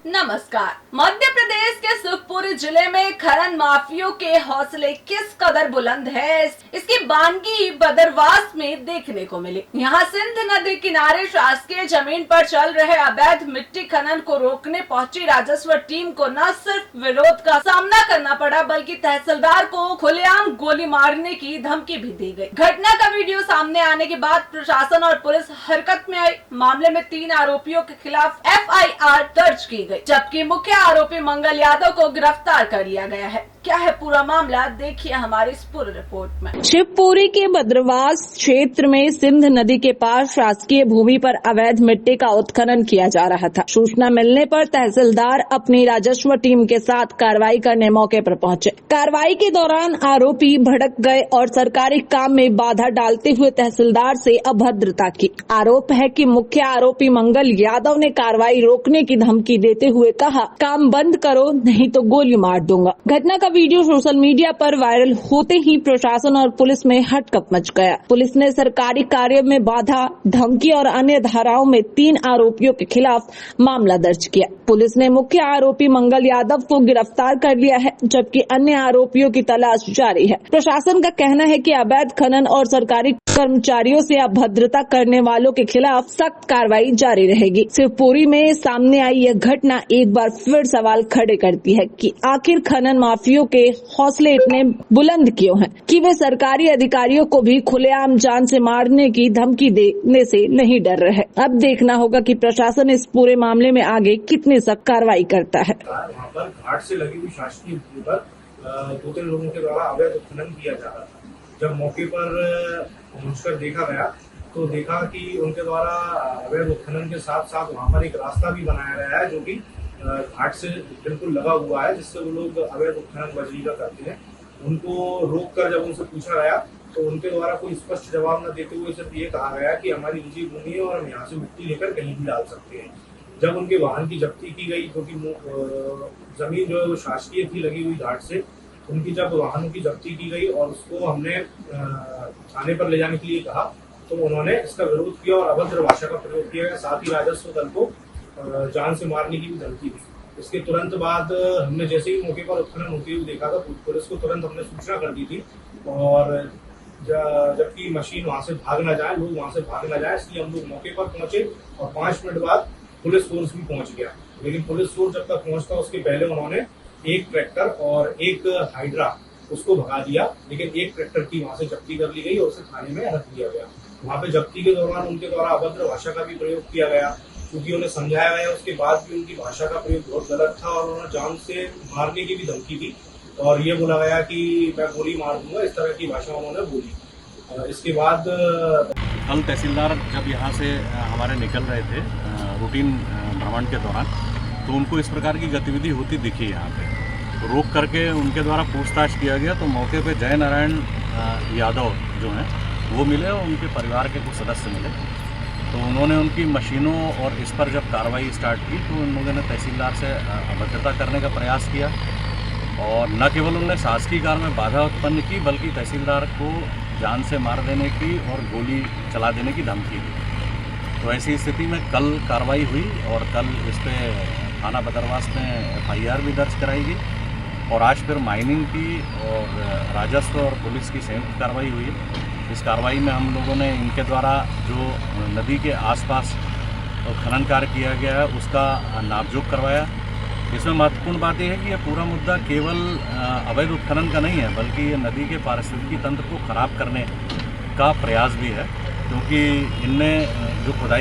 नमस्कार। मध्य प्रदेश के शिवपुरी जिले में खनन माफियों के हौसले किस कदर बुलंद है, इसकी बानगी बदरवास में देखने को मिली। यहाँ सिंध नदी किनारे शासकीय जमीन पर चल रहे अवैध मिट्टी खनन को रोकने पहुंची राजस्व टीम को न सिर्फ विरोध का सामना करना पड़ा, बल्कि तहसीलदार को खुलेआम गोली मारने की धमकी भी दी गई। घटना का वीडियो सामने आने के बाद प्रशासन और पुलिस हरकत में आई। मामले में 3 आरोपियों के खिलाफ FIR दर्ज की गई, जबकि मुख्य आरोपी मंगल यादव को गिरफ्तार कर लिया गया है। क्या है पूरा मामला, देखिए हमारी इस पूरी रिपोर्ट में। शिवपुरी के बद्रवास क्षेत्र में सिंध नदी के पास शासकीय भूमि पर अवैध मिट्टी का उत्खनन किया जा रहा था। सूचना मिलने पर तहसीलदार अपनी राजस्व टीम के साथ कार्रवाई करने मौके पर पहुंचे। कार्रवाई के दौरान आरोपी भड़क गए और सरकारी काम में बाधा डालते हुए तहसीलदार से अभद्रता की। आरोप है कि मुख्य आरोपी मंगल यादव ने कार्रवाई रोकने की धमकी देते हुए कहा, काम बंद करो नहीं तो गोली मार दूंगा। घटना का वीडियो सोशल मीडिया पर वायरल होते ही प्रशासन और पुलिस में हड़कंप मच गया। पुलिस ने सरकारी कार्य में बाधा, धमकी और अन्य धाराओं में 3 आरोपियों के खिलाफ मामला दर्ज किया। पुलिस ने मुख्य आरोपी मंगल यादव को गिरफ्तार कर लिया है, जबकि अन्य आरोपियों की तलाश जारी है। प्रशासन का कहना है कि अवैध खनन और सरकारी कर्मचारियों से अभद्रता करने वालों के खिलाफ सख्त कार्रवाई जारी रहेगी। शिवपुरी में सामने आई यह घटना एक बार फिर सवाल खड़े करती है कि आखिर खनन माफियों के हौसले इतने बुलंद क्यों हैं कि वे सरकारी अधिकारियों को भी खुलेआम जान से मारने की धमकी देने से नहीं डर रहे। अब देखना होगा कि प्रशासन इस पूरे मामले में आगे कितनी सख्त कार्रवाई करता है। वहाँ पर घाट से लगी हुई शासकीय भूमि पर 2-3 लोगों के द्वारा अवैध उत्खनन किया जा रहा था। जब मौके पर पहुंचकर देखा गया तो देखा कि उनके द्वारा अवैध उत्खनन के साथ साथ वहाँ पर एक रास्ता भी बनाया गया है, जो कि घाट से बिल्कुल लगा हुआ है, जिससे वो लोग अवैध उत्खनन बजरी का करते हैं। उनको रोककर जब उनसे पूछा गया तो उनके द्वारा कोई स्पष्ट जवाब न देते हुए सिर्फ ये कहा गया कि हमारी निजी भूमि है और हम यहाँ से मिट्टी लेकर कहीं भी डाल सकते हैं। जब उनके वाहन की जब्ती की गई, क्योंकि जमीन जो है वो शासकीय थी लगी हुई घाट से, उनकी जब वाहनों की जब्ती की गई और उसको हमने थाने पर ले जाने के लिए कहा तो उन्होंने इसका विरोध किया और अभद्र भाषा का प्रयोग किया गया। साथ ही राजस्व दल को जान से मारने की भी धमकी दी। इसके तुरंत बाद हमने जैसे ही मौके पर उत्खनन होते हुए देखा था, पुलिस को तुरंत हमने सूचना कर दी थी और जबकि मशीन वहां से भाग न जाए, लोग वहां से भाग न जाए, इसलिए हम लोग मौके पर पहुंचे और 5 मिनट बाद पुलिस फोर्स भी पहुंच गया। लेकिन पुलिस फोर्स जब तक पहुंचता उसके पहले उन्होंने एक ट्रैक्टर और एक हाइड्रा उसको भगा दिया, लेकिन एक ट्रैक्टर की वहां से जब्ती कर ली गई और उसे थाने में रख दिया गया। वहां पे जब्ती के दौरान उनके द्वारा अभद्र भाषा का भी प्रयोग किया गया, क्योंकि उन्हें समझाया गया, उसके बाद भी उनकी भाषा का प्रयोग बहुत गलत था और उन्होंने जान से मारने की भी धमकी दी और ये बोला गया कि मैं गोली मार दूंगा, इस तरह की भाषा उन्होंने बोली। इसके बाद कल तहसीलदार जब यहाँ से हमारे निकल रहे थे रूटीन भ्रमण के दौरान, तो उनको इस प्रकार की गतिविधि होती दिखी। यहाँ पे तो रोक करके उनके द्वारा पूछताछ किया गया तो मौके पे जय नारायण यादव जो हैं वो मिले और उनके परिवार के कुछ सदस्य मिले। तो उन्होंने उनकी मशीनों और इस पर जब कार्रवाई स्टार्ट की तो उन लोगों ने तहसीलदार से अभद्रता करने का प्रयास किया और न केवल उन्होंने शासकीय कार्य में बाधा उत्पन्न की, बल्कि तहसीलदार को जान से मार देने की और गोली चला देने की धमकी दी। तो ऐसी स्थिति में कल कार्रवाई हुई और कल इस पर थाना बदरवास में FIR भी दर्ज कराई गई और आज फिर माइनिंग की और राजस्व और पुलिस की संयुक्त कार्रवाई हुई है। इस कार्रवाई में हम लोगों ने इनके द्वारा जो नदी के आसपास खनन कार्य किया गया है उसका नापजोख करवाया। इसमें महत्वपूर्ण बात यह है कि यह पूरा मुद्दा केवल अवैध उत्खनन का नहीं है, बल्कि ये नदी के पारिस्थितिकी तंत्र को खराब करने का प्रयास भी है, क्योंकि इनने जो खुदाई